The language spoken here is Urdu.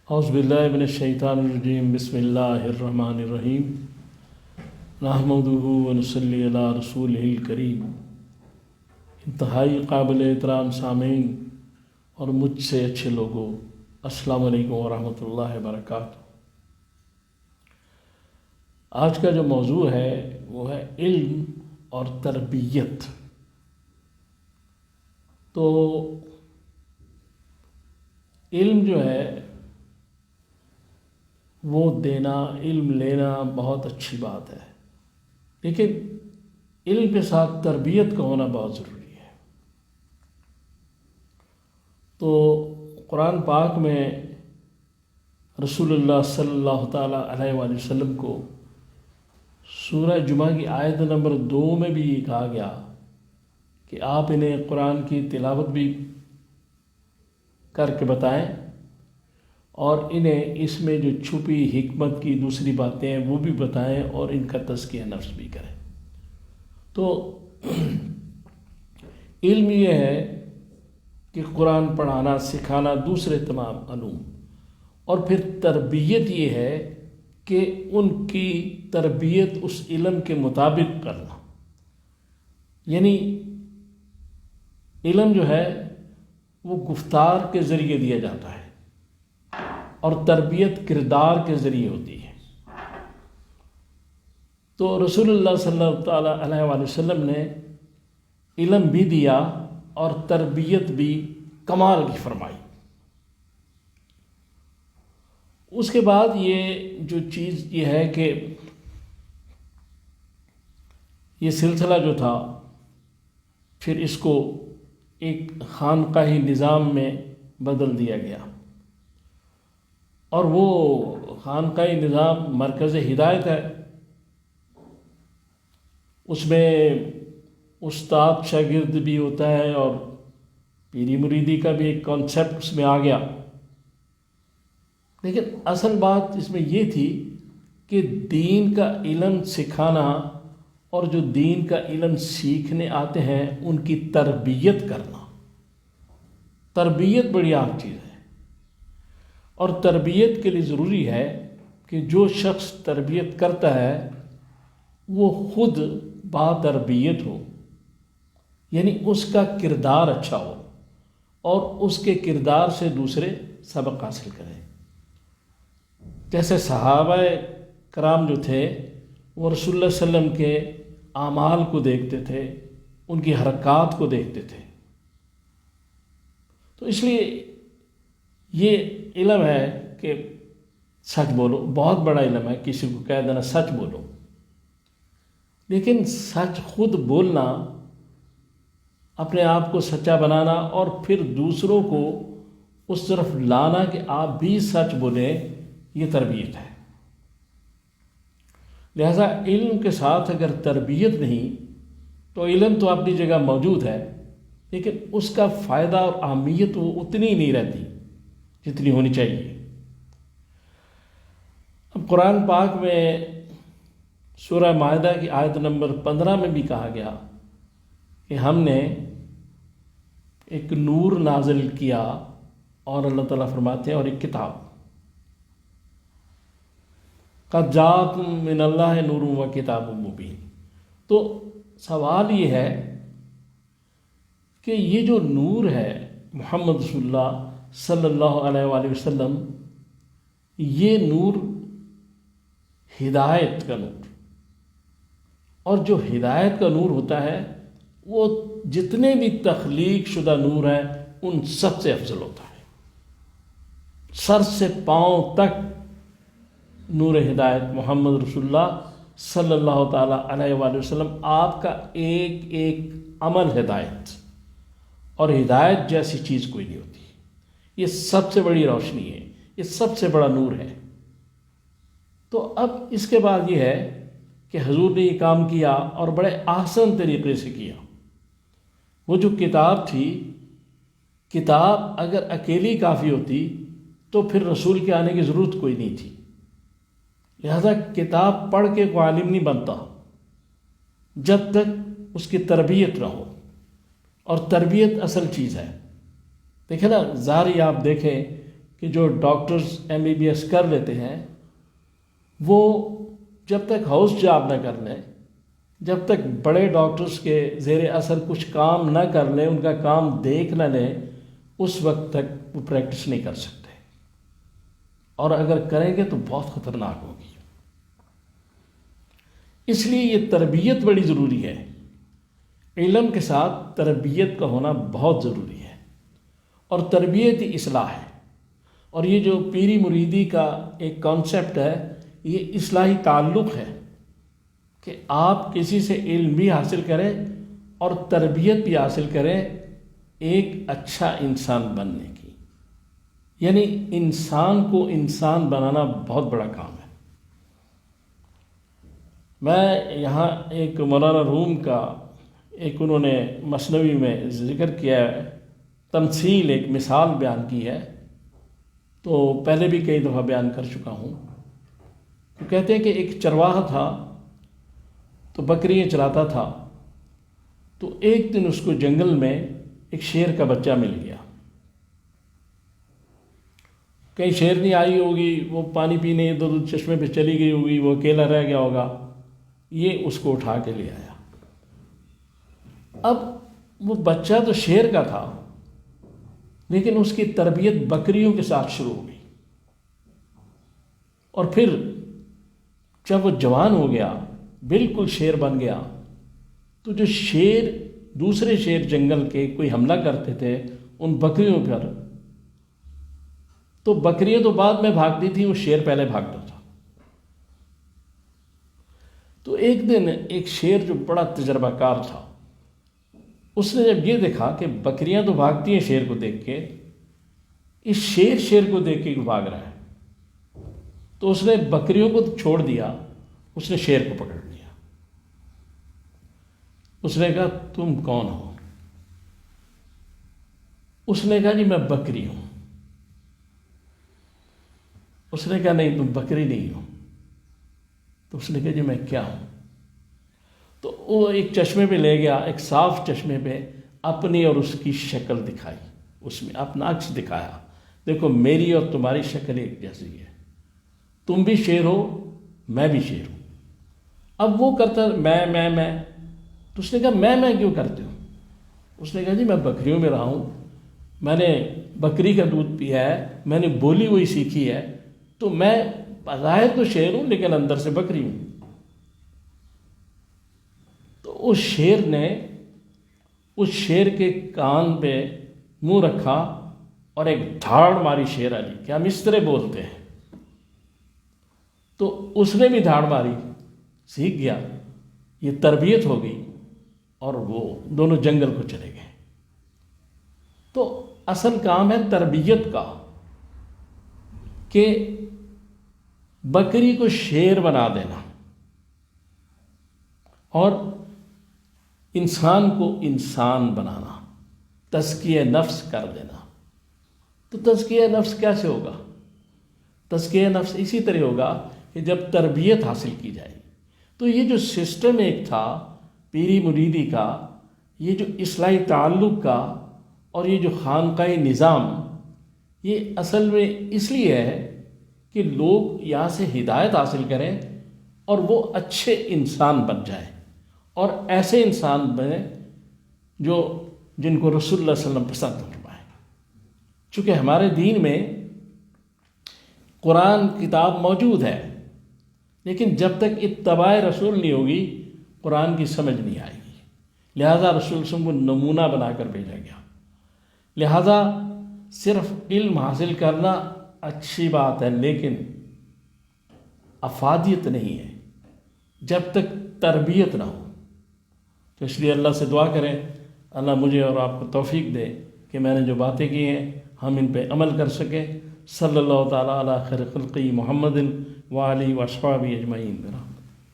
اعوذ باللہ من الشیطان الرجیم بسم اللہ الرحمن الرحیم نحمدہ ونصلی علی رسولہ الکریم۔ انتہائی قابل احترام سامعین اور مجھ سے اچھے لوگوں، السلام علیکم ورحمۃ اللہ وبرکاتہ۔ آج کا جو موضوع ہے وہ ہے علم اور تربیت۔ تو علم جو ہے وہ دینا، علم لینا بہت اچھی بات ہے، لیکن علم کے ساتھ تربیت کا ہونا بہت ضروری ہے۔ تو قرآن پاک میں رسول اللہ صلی اللہ تعالیٰ علیہ وآلہ وسلم کو سورہ جمعہ کی آیت نمبر 2 میں بھی یہ کہا گیا کہ آپ انہیں قرآن کی تلاوت بھی کر کے بتائیں اور انہیں اس میں جو چھپی حکمت کی دوسری باتیں ہیں وہ بھی بتائیں اور ان کا تزکیہ نفس بھی کریں۔ تو علم یہ ہے کہ قرآن پڑھانا، سکھانا، دوسرے تمام علوم، اور پھر تربیت یہ ہے کہ ان کی تربیت اس علم کے مطابق کرنا۔ یعنی علم جو ہے وہ گفتار کے ذریعے دیا جاتا ہے اور تربیت کردار کے ذریعے ہوتی ہے۔ تو رسول اللہ صلی اللہ تعالیٰ علیہ وآلہ وسلم نے علم بھی دیا اور تربیت بھی کمال کی فرمائی۔ اس کے بعد یہ جو چیز یہ ہے کہ یہ سلسلہ جو تھا پھر اس کو ایک خانقاہی نظام میں بدل دیا گیا، اور وہ خانقاہی نظام مرکز ہدایت ہے۔ اس میں استاد شاگرد بھی ہوتا ہے اور پیری مریدی کا بھی ایک کانسیپٹ اس میں آ گیا، لیکن اصل بات اس میں یہ تھی کہ دین کا علم سکھانا اور جو دین کا علم سیکھنے آتے ہیں ان کی تربیت کرنا۔ تربیت بڑی اہم چیز ہے، اور تربیت کے لیے ضروری ہے کہ جو شخص تربیت کرتا ہے وہ خود با تربیت ہو، یعنی اس کا کردار اچھا ہو اور اس کے کردار سے دوسرے سبق حاصل کریں۔ جیسے صحابہ کرام جو تھے وہ رسول اللہ صلی اللہ علیہ وسلم کے اعمال کو دیکھتے تھے، ان کی حرکات کو دیکھتے تھے۔ تو اس لیے یہ علم ہے کہ سچ بولو، بہت بڑا علم ہے کسی کو کہہ دینا سچ بولو، لیکن سچ خود بولنا، اپنے آپ کو سچا بنانا اور پھر دوسروں کو اس طرف لانا کہ آپ بھی سچ بولیں، یہ تربیت ہے۔ لہذا علم کے ساتھ اگر تربیت نہیں تو علم تو اپنی جگہ موجود ہے، لیکن اس کا فائدہ اور اہمیت وہ اتنی ہی نہیں رہتی جتنی ہونی چاہیے۔ اب قرآن پاک میں سورہ مائدہ کی آیت نمبر 15 میں بھی کہا گیا کہ ہم نے ایک نور نازل کیا، اور اللہ تعالیٰ فرماتے ہیں اور ایک کتاب، قد جاءکم من اللہ نور و کتاب مبین۔ تو سوال یہ ہے کہ یہ جو نور ہے محمد رسول اللہ صلی اللہ علیہ وآلہ وسلم، یہ نور ہدایت کا نور، اور جو ہدایت کا نور ہوتا ہے وہ جتنے بھی تخلیق شدہ نور ہیں ان سب سے افضل ہوتا ہے۔ سر سے پاؤں تک نور ہدایت محمد رسول اللہ صلی اللہ تعالیٰ علیہ وآلہ وسلم، آپ کا ایک ایک عمل ہدایت، اور ہدایت جیسی چیز کوئی نہیں ہوتی۔ یہ سب سے بڑی روشنی ہے، یہ سب سے بڑا نور ہے۔ تو اب اس کے بعد یہ ہے کہ حضور نے یہ کام کیا اور بڑے آسان طریقے سے کیا۔ وہ جو کتاب تھی، کتاب اگر اکیلی کافی ہوتی تو پھر رسول کے آنے کی ضرورت کوئی نہیں تھی۔ لہذا کتاب پڑھ کے کوئی عالم نہیں بنتا جب تک اس کی تربیت نہ ہو، اور تربیت اصل چیز ہے۔ دیکھیں نا، ظاہر آپ دیکھیں کہ جو ڈاکٹرز MBBS کر لیتے ہیں وہ جب تک ہاؤس جاب نہ کر لیں، جب تک بڑے ڈاکٹرز کے زیر اثر کچھ کام نہ کر لیں، ان کا کام دیکھ نہ لیں، اس وقت تک وہ پریکٹس نہیں کر سکتے، اور اگر کریں گے تو بہت خطرناک ہوگی۔ اس لیے یہ تربیت بڑی ضروری ہے، علم کے ساتھ تربیت کا ہونا بہت ضروری ہے، اور تربیت ہی اصلاح ہے۔ اور یہ جو پیری مریدی کا ایک کانسیپٹ ہے، یہ اصلاحی تعلق ہے کہ آپ کسی سے علم بھی حاصل کریں اور تربیت بھی حاصل کریں ایک اچھا انسان بننے کی۔ یعنی انسان کو انسان بنانا بہت بڑا کام ہے۔ میں یہاں ایک مولانا روم کا ایک انہوں نے مثنوی میں ذکر کیا ہے، تمثیل ایک مثال بیان کی ہے، تو پہلے بھی کئی دفعہ بیان کر چکا ہوں۔ تو کہتے ہیں کہ ایک چرواہا تھا، تو بکریاں چراتا تھا، تو ایک دن اس کو جنگل میں ایک شیر کا بچہ مل گیا۔ کہیں شیرنی آئی ہوگی، وہ پانی پینے ادھر چشمے پہ چلی گئی ہوگی، وہ اکیلا رہ گیا ہوگا، یہ اس کو اٹھا کے لے آیا۔ اب وہ بچہ تو شیر کا تھا، لیکن اس کی تربیت بکریوں کے ساتھ شروع ہو گئی، اور پھر جب وہ جوان ہو گیا، بالکل شیر بن گیا، تو جو شیر دوسرے شیر جنگل کے کوئی حملہ کرتے تھے ان بکریوں پر، تو بکریاں تو بعد میں بھاگتی تھیں، وہ شیر پہلے بھاگتا تھا۔ تو ایک دن ایک شیر جو بڑا تجربہ کار تھا، اس نے جب یہ دیکھا کہ بکریاں تو بھاگتی ہیں شیر کو دیکھ کے، اس شیر کو دیکھ کے بھاگ رہا ہے، تو اس نے بکریوں کو چھوڑ دیا، اس نے شیر کو پکڑ لیا۔ اس نے کہا تم کون ہو؟ اس نے کہا جی میں بکری ہوں۔ اس نے کہا نہیں تم بکری نہیں ہو۔ تو اس نے کہا جی میں کیا ہوں؟ تو وہ ایک چشمے پہ لے گیا، ایک صاف چشمے پہ اپنی اور اس کی شکل دکھائی، اس میں اپنا عکس دکھایا، دیکھو میری اور تمہاری شکل ایک جیسی ہے، تم بھی شیر ہو میں بھی شیر ہوں۔ اب وہ کرتا میں تو اس نے کہا میں کیوں کرتے ہو؟ اس نے کہا جی میں بکریوں میں رہا ہوں، میں نے بکری کا دودھ پیا ہے، میں نے بولی وہی سیکھی ہے، تو میں بظاہر تو شیر ہوں لیکن اندر سے بکری ہوں۔ تو اس شیر نے اس شیر کے کان پہ منہ رکھا اور ایک دھاڑ ماری شیر علی، کہ ہم اس طرح بولتے ہیں۔ تو اس نے بھی دھاڑ ماری، سیکھ گیا، یہ تربیت ہو گئی، اور وہ دونوں جنگل کو چلے گئے۔ تو اصل کام ہے تربیت کا، کہ بکری کو شیر بنا دینا اور انسان کو انسان بنانا، تزکیہ نفس کر دینا۔ تو تزکیہ نفس کیسے ہوگا؟ تزکیہ نفس اسی طرح ہوگا کہ جب تربیت حاصل کی جائے۔ تو یہ جو سسٹم ایک تھا پیری مریدی کا، یہ جو اصلاحی تعلق کا، اور یہ جو خانقاہی نظام، یہ اصل میں اس لیے ہے کہ لوگ یہاں سے ہدایت حاصل کریں اور وہ اچھے انسان بن جائیں، اور ایسے انسان بنے جن کو رسول اللہ صلی اللہ علیہ وسلم پسند فرمائے۔ چونکہ ہمارے دین میں قرآن کتاب موجود ہے، لیکن جب تک اتباع رسول نہیں ہوگی قرآن کی سمجھ نہیں آئے گی، لہٰذا رسول صلی اللہ علیہ وسلم کو نمونہ بنا کر بھیجا گیا۔ لہٰذا صرف علم حاصل کرنا اچھی بات ہے، لیکن افادیت نہیں ہے جب تک تربیت نہ ہو۔ تو اس لیے اللہ سے دعا کریں، اللہ مجھے اور آپ کو توفیق دے کہ میں نے جو باتیں کی ہیں ہم ان پہ عمل کر سکیں۔ صلی اللہ تعالیٰ علی خیر خلقی محمد وآلہ وصحبہ اجمعین۔